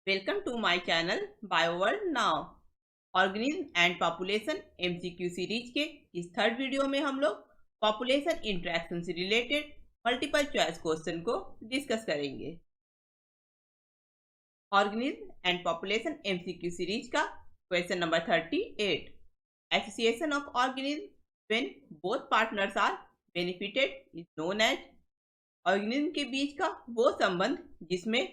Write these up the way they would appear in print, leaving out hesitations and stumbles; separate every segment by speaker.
Speaker 1: Welcome to my channel Bioworld now. Organism and population MCQ series के इस third video में हम लोग पॉपुलेशन इंटरेक्शन से रिलेटेड मल्टीपल चॉइस क्वेश्चन को डिस्कस करेंगे। Organism and population MCQ series का question number 38। Association of organism when both partners are benefited is known as. Organism के बीच का वो संबंध जिसमें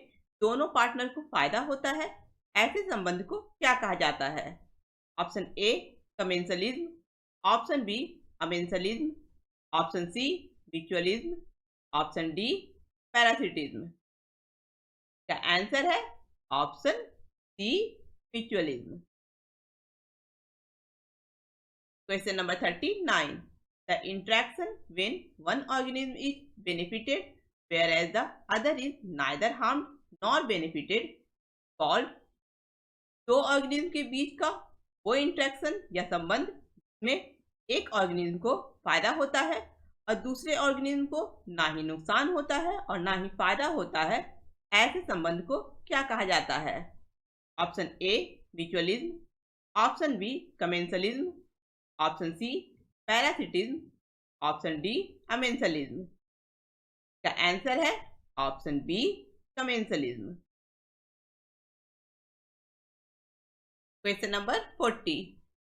Speaker 1: दोनों पार्टनर को फायदा होता है, ऐसे संबंध को क्या कहा जाता है? Option A commensalism, option B amensalism, option C mutualism, option D parasitism. का आंसर है option C mutualism. Question number 39। The interaction when one organism is benefited whereas the other is neither harmed nor benefited called। दो organism के बीच का वो interaction या संबंध में एक ऑर्गेनिज्म को फायदा होता है और दूसरे ऑर्गेनिज्म को ना ही नुकसान होता है और ना ही फायदा होता है, ऐसे संबंध को क्या कहा जाता है? Option A mutualism, option B commensalism, option C parasitism, option D amensalism. का आंसर है option B commensalism. Question number 40।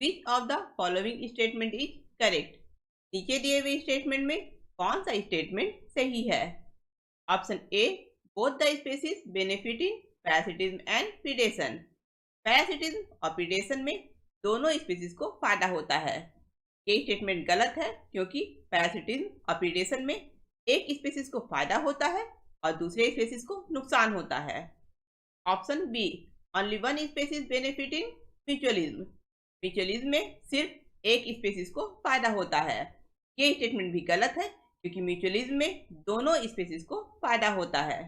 Speaker 1: Which of the following statement is correct? नीचे दिए हुए स्टेटमेंट में कौन सा स्टेटमेंट सही है? Option A both the species benefit in parasitism and predation. Parasitism और प्रीडेशन में दोनों स्पीशीज को फायदा होता है। ये स्टेटमेंट गलत है क्योंकि पैरासिटिज्म और प्रीडेशन में एक स्पीशीज को फायदा होता है और दूसरे स्पीशीज को नुकसान होता है। Option B only one species benefit in mutualism. Mutualism में सिर्फ एक स्पीशीज को फायदा होता है। ये स्टेटमेंट भी गलत है क्योंकि म्यूचुअलिज्म में दोनों स्पीशीज को फायदा होता है।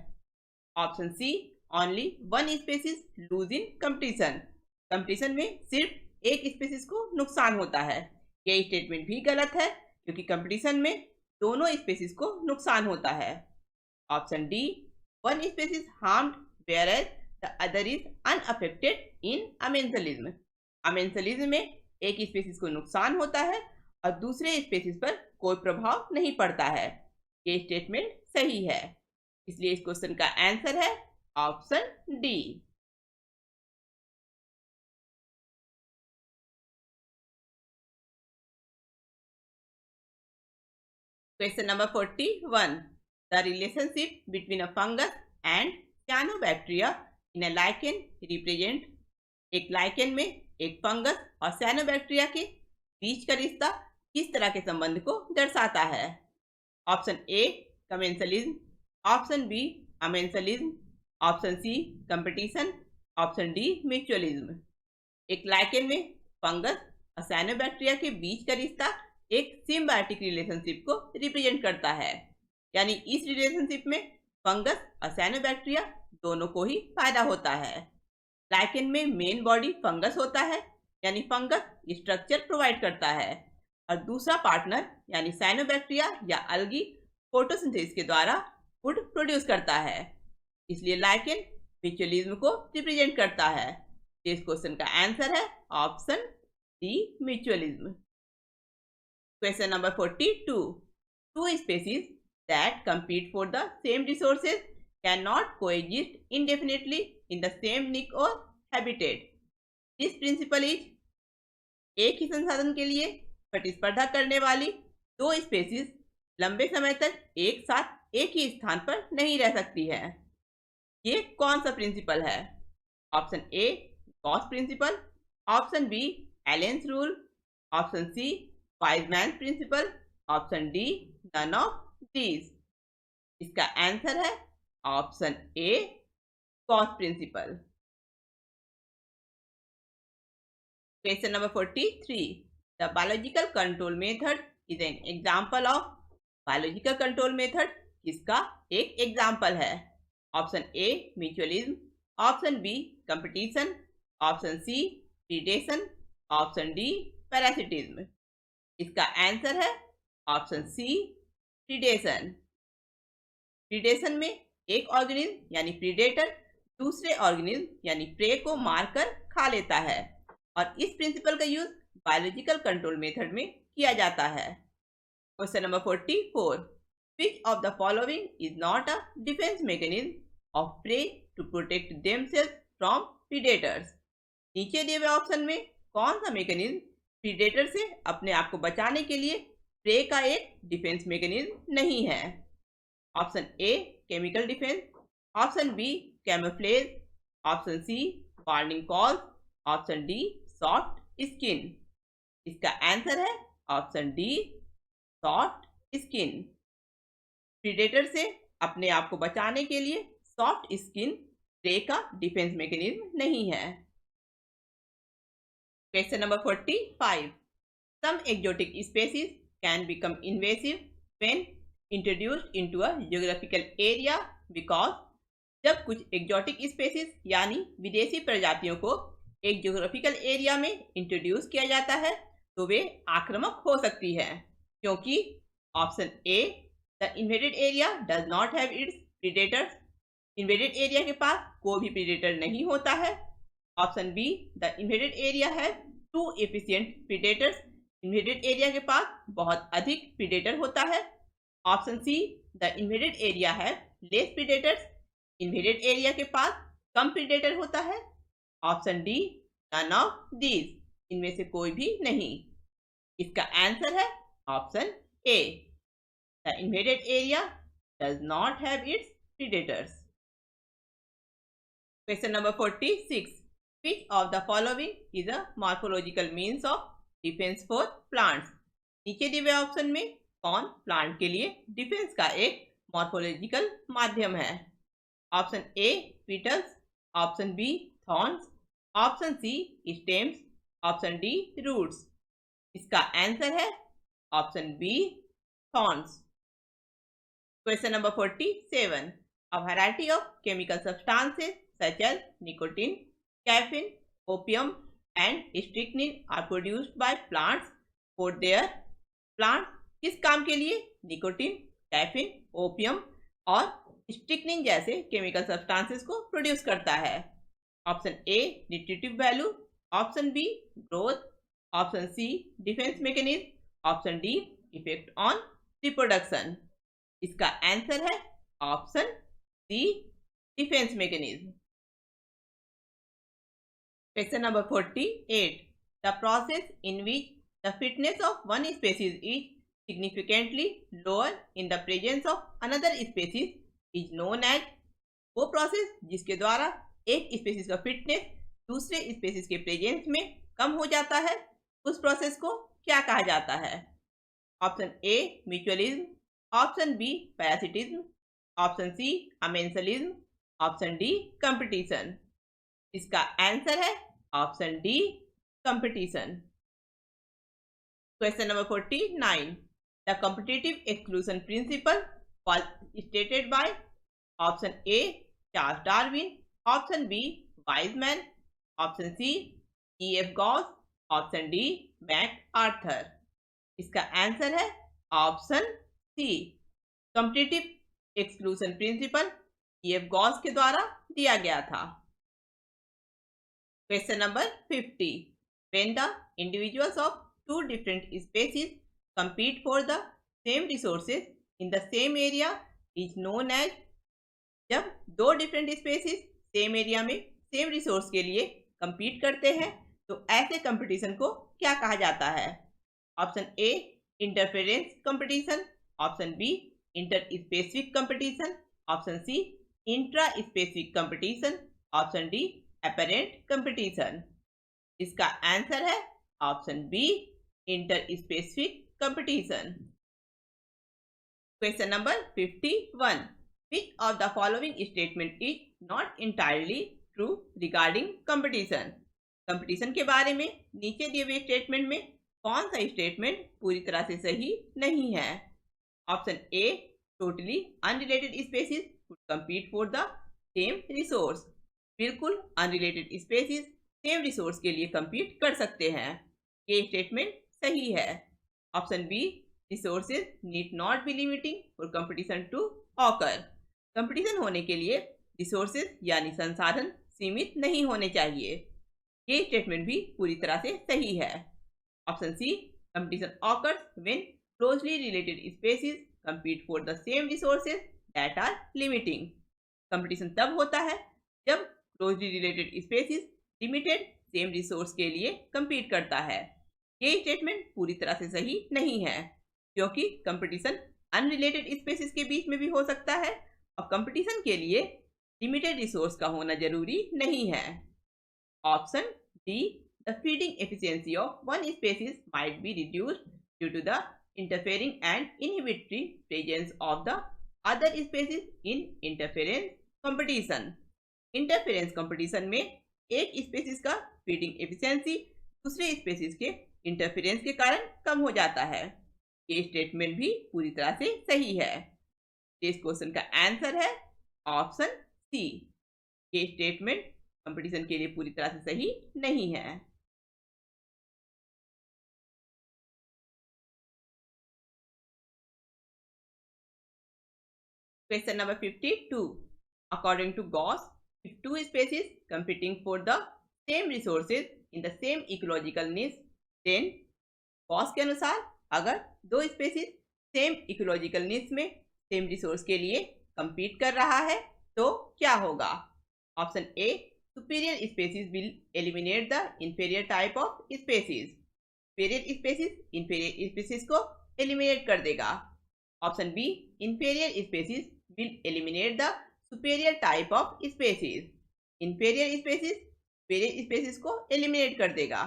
Speaker 1: Option C only one species lose in competition. Competition में सिर्फ एक स्पीशीज को नुकसान होता है। ये स्टेटमेंट भी गलत है क्योंकि कंपटीशन में दोनों स्पीशीज को नुकसान होता है। Option D one species harmed whereas the other is unaffected in amensalism. Amensalism में एक स्पीशीज को नुकसान होता है और दूसरे स्पीशीज पर कोई प्रभाव नहीं पड़ता है। ये स्टेटमेंट सही है, इसलिए इस क्वेश्चन का आंसर है option D. Question number 41. The relationship between a fungus and cyanobacteria in a lichen represent। एक लाइकेन में एक फंगस और साइनोबैक्टीरिया के बीच का रिश्ता किस तरह के संबंध को दर्शाता है? Option A commensalism, option B amensalism, option C competition, option D mutualism. एक लाइकेन में फंगस और साइनोबैक्टीरिया के बीच का रिश्ता एक सिम्बायोटिक रिलेशनशिप को रिप्रेजेंट करता है, यानी इस रिलेशनशिप में फंगस और साइनोबैक्टीरिया दोनों को ही फायदा होता है। लाइकेन में मेन बॉडी फंगस होता है, यानी फंगस स्ट्रक्चर प्रोवाइड करता है और दूसरा पार्टनर यानी साइनोबैक्टीरिया या अलगी फोटोसिंथेसिस के द्वारा फूड प्रोड्यूस करता है। इसलिए लाइकेन म्यूचुअलिज्म को रिप्रेजेंट करता है। इस क्वेश्चन का आंसर है option D mutualism. Question number 42. Two species that compete for the same resources cannot coexist indefinitely in the same niche or habitat. This principle is। एक ही संसाधन के लिए प्रतिस्पर्धा करने वाली दो स्पीशीज लंबे समय तक एक साथ एक ही स्थान पर नहीं रह सकती है। ये कौन सा प्रिंसिपल है? Option A Gause principle, option B Allen's rule, option C Weismann principle, option D none of these. इसका आंसर है option A Gause principle. Question number 43। The biological control method is an example of. Biological control method किसका एक example है? Option A mutualism, option B competition, option C predation, option D parasitism. इसका answer है option C predation. Predation में एक organism यानी predator दूसरे organism यानी प्रे को मारकर खा लेता है और इस प्रिंसिपल का यूज बायोलॉजिकल कंट्रोल मेथड में किया जाता है। Question number 44, which of the following is not a defense mechanism of prey to protect themselves from predators? नीचे दिए हुए ऑप्शन में कौन सा मैकेनिज्म प्रीडेटर से अपने आप को बचाने के लिए प्रे का एक डिफेंस मैकेनिज्म नहीं है? Option A chemical defence, option B camouflage, option C warning calls, option D soft skin. इसका आंसर है option D soft skin. Predator से अपने आप को बचाने के लिए सॉफ्ट स्किन प्रे का डिफेंस मैकेनिज्म नहीं है। Question number 45, some exotic species can become invasive when introduced into a geographical area because जब कुछ एक्जोटिक स्पेसीज यानी विदेशी प्रजातियों को एक ज्योग्राफिकल एरिया में इंट्रोड्यूस किया जाता है तो वे आक्रामक हो सकती है, क्योंकि option A the invaded area does not have its predators, invaded area के पास कोई भी प्रीडेटर नहीं होता है। Option B the invaded area है too efficient predators, invaded area के पास बहुत अधिक प्रीडेटर होता है। Option C the invaded area है लेस प्रीडेटर्स, इन्वेडेड एरिया के पास कम प्रीडेटर होता है। Option D none of these, इनमें से कोई भी नहीं। इसका आंसर है option A the invaded area does not have its predators. Question number 46, which of the following is a morphological means of defense for plants? नीचे दिए हुए ऑप्शन में कौन प्लांट के लिए डिफेंस का एक मॉर्फोलॉजिकल माध्यम है? Option A petals, option B thorns, option C stems, option D roots. इसका आंसर है option B thorns. Question number 47, a variety of chemical substances such as nicotine, caffeine, opium and strychnine are produced by plants for their plants किस काम के लिए nicotine, caffeine, opium और strychnine जैसे chemical substances को produce करता है? Option A nutritive value, option B growth, option C defence mechanism, option D effect on reproduction. इसका आंसर है option C defence mechanism. Question number 48, the process in which the fitness of one species is significantly lower in the presence of another species is known as, वो process जिसके द्वारा एक species का fitness दूसरे species के presence में कम हो जाता है, उस प्रोसेस को क्या कहा जाता है? Option A mutualism, option B parasitism, option C amensalism, option D competition. इसका आंसर है option D competition. Question number 49, the competitive exclusion principle was stated by option A Charles Darwin, option B Weismann, option C E.F. Gause, option D MacArthur. इसका answer है option C competitive exclusion principle E.F. Gause के द्वारा दिया गया था। Question number 50, when the individuals of two different species compete for the same resources in the same area is known as, जब दो different species same area में same resource के लिए compete करते हैं तो ऐसे कंपटीशन को क्या कहा जाता है? Option A interference competition, option B inter specific competition, option C intra specific competition, option D apparent competition. इसका आंसर है option B inter specific competition. Question number 51, which of the following statement is not entirely true regarding competition? Competition के बारे में नीचे दिए हुए statement में कौन सा स्टेटमेंट पूरी तरह से सही नहीं है? Option a totally unrelated species would compete for the same resource, बिल्कुल अनरिलेटेड स्पेसीज सेम रिसोर्स के लिए compete कर सकते हैं, ये स्टेटमेंट सही है। Option B resources need not be limiting for competition to occur, competition होने के लिए रिसोर्सेज यानी संसाधन सीमित नहीं होने चाहिए। ये स्टेटमेंट भी पूरी तरह से सही है। Option C, competition occurs when closely related species compete for the same resources that are limiting। Competition तब होता है जब closely related species limited same resource के लिए compete करता है। ये स्टेटमेंट पूरी तरह से सही नहीं है, क्योंकि कंपटीशन अनरिलेटेड स्पीशीज के बीच में भी हो सकता है और कंपटीशन के लिए लिमिटेड रिसोर्स का होना जरूरी नहीं है। Option D, the feeding efficiency of one species might be reduced due to the interfering and inhibitory presence of the other species in interference competition। Interference competition में एक स्पीशीज का फीडिंग एफिशिएंसी दूसरे species के interference के कारण कम हो जाता है। ये स्टेटमेंट भी पूरी तरह से सही है। इस क्वेश्चन का आंसर है ऑप्शन सी। ये स्टेटमेंट कंपटीशन के लिए पूरी तरह से सही नहीं है। Question number 52. According to Gauss, if two species competing for the same resources in the same ecological niche, then Gauss के अनुसार अगर दो स्पेसीज सेम इकोलॉजिकल निच में सेम रिसोर्स के लिए compete कर रहा है तो क्या होगा? Option A, superior species will eliminate the inferior type of species. Superior species inferior species को एलिमिनेट कर देगा। Option B, inferior species will eliminate the superior type of species। inferior species superior species को eliminate कर देगा।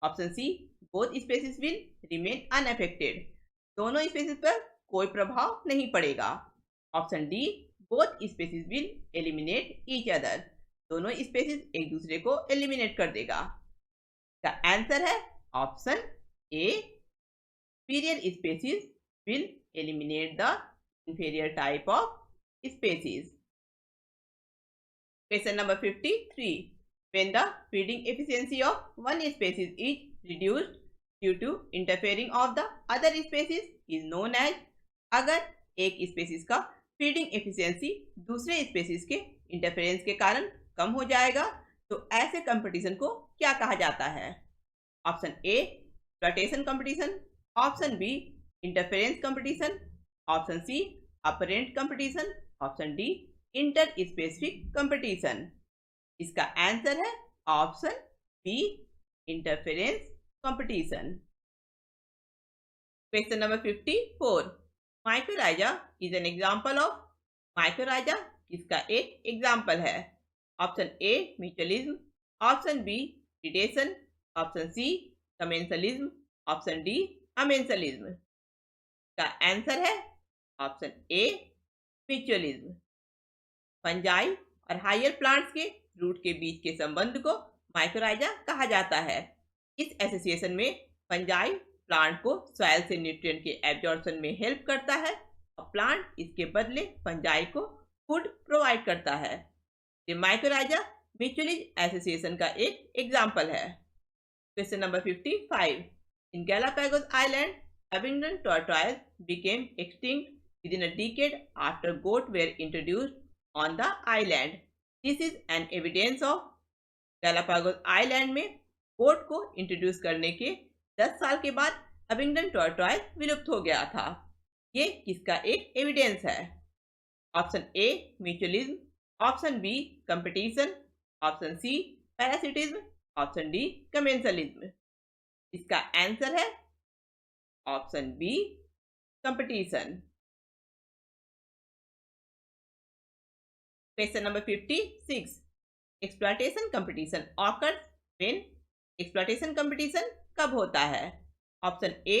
Speaker 1: Option C, both species will remain unaffected। दोनों species पर कोई प्रभाव नहीं पड़ेगा। Option D, both species will eliminate each other। दोनों स्पेसीज एक दूसरे को एलिमिनेट कर देगा। इसका आंसर है option A, superior species will eliminate the inferior type of species। Question number 53. When the feeding efficiency of one species is reduced due to interfering of the other species is known as। अगर एक species का feeding efficiency दूसरे species के interference के कारण कम हो जाएगा तो ऐसे कंपटीशन को क्या कहा जाता है? Option A, exploitation competition. Option B, interference competition. Option C, apparent competition. Option D, inter specific competition. इसका आंसर है option B, interference competition. Question number 54. Mycorrhiza is an example of. Mycorrhiza इसका एक example है। Option A, mutualism. Option B, predation. Option C, commensalism. Option D, amensalism. इसका answer है option A, mutualism. Fungi और higher plants के root के बीच के संबंध को माइकोराइजा कहा जाता है। इस एसोसिएशन में फंजाई प्लांट को सॉइल से न्यूट्रिएंट के एब्जॉर्प्शन में हेल्प करता है और प्लांट इसके बदले फंजाई को फूड प्रोवाइड करता है। ये माइकोराइजा म्यूचुअलिज्म एसोसिएशन का एक एग्जाम्पल है। Question number 55. In Galapagos island, Abingdon tortoise became extinct within a decade after goat were introduced on the island। This is an evidence of Galapagos island में गोट को introduce करने के 10 साल के बाद अबिंगडन टॉर्टॉइज विलुप्त हो गया था। ये किसका एक एविडेंस है? Option A, mutualism. Option B, competition. Option C, parasitism. Option D, commensalism. इसका आंसर है option B, competition. Question number 56. Exploitation competition occurs when. Exploitation competition कब होता है? Option A,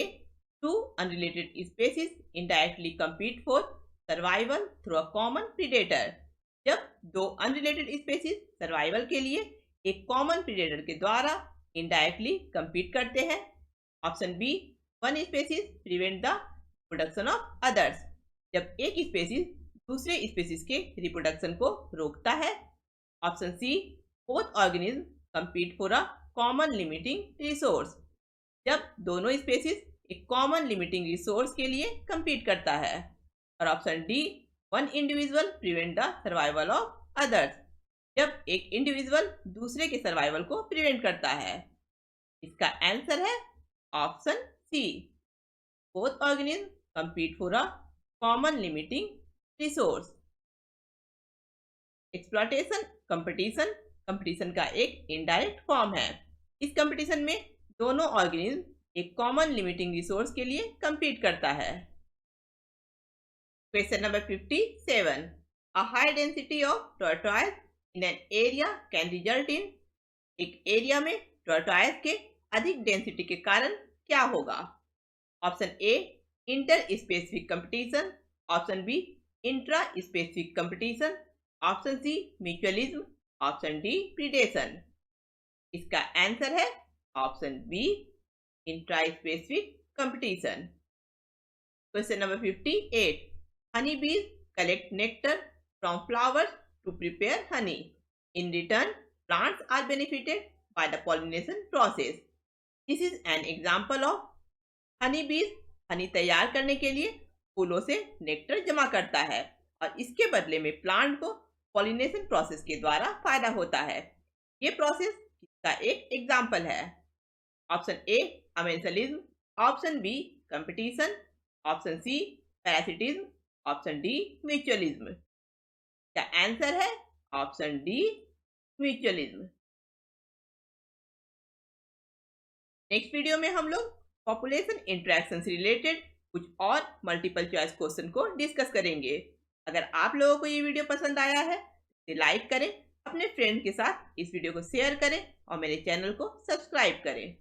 Speaker 1: two unrelated species indirectly compete for survival through a common predator. जब दो unrelated species survival के लिए एक कॉमन प्रीडेटर के द्वारा इनडायरेक्टली compete करते हैं। Option B, one species prevent the production of others. जब एक स्पीशीज दूसरे स्पीशीज के रिप्रोडक्शन को रोकता है। Option C, both organism compete for a common limiting resource. जब दोनों स्पीशीज एक कॉमन लिमिटिंग रिसोर्स के लिए compete करता है। और option D, one individual prevent the survival of others, जब एक इंडिविजुअल दूसरे के सर्वाइवल को प्रिवेंट करता है। इसका आंसर है option C, both organism compete for a common limiting resource। Exploitation competition competition का एक इनडायरेक्ट फॉर्म है। इस कंपटीशन में दोनों ऑर्गेनिज्म एक कॉमन लिमिटिंग रिसोर्स के लिए compete करता है। Question number 57, a high density of tortoise in an area can result in, एक एरिया में टॉर्टोइज के अधिक डेंसिटी के कारण क्या होगा? Option A, inter specific competition, option B, intra specific competition, option C, mutualism, option D, predation. इसका answer है option B, intra specific competition. Question number 58, honey bees collect nectar from flowers to prepare honey, in return plants are benefited by the pollination process. This is an example of honey bees Honey तैयार करने के लिए फूलों से nectar जमा करता है और इसके बदले में प्लांट को पॉलिनेशन प्रोसेस के द्वारा फायदा होता है। ये प्रोसेस इसका एक एग्जाम्पल है। Option A, amensalism, option B, competition, option C, parasitism, option D, mutualism. का आंसर है option D, mutualism. Next video में हम लोग पॉपुलेशन इंटरेक्शन से रिलेटेड कुछ और मल्टीपल चॉइस क्वेश्चन को डिस्कस करेंगे। अगर आप लोगों को ये वीडियो पसंद आया है तो लाइक करें, अपने फ्रेंड के साथ इस वीडियो को शेयर करें और मेरे चैनल को सब्सक्राइब करें।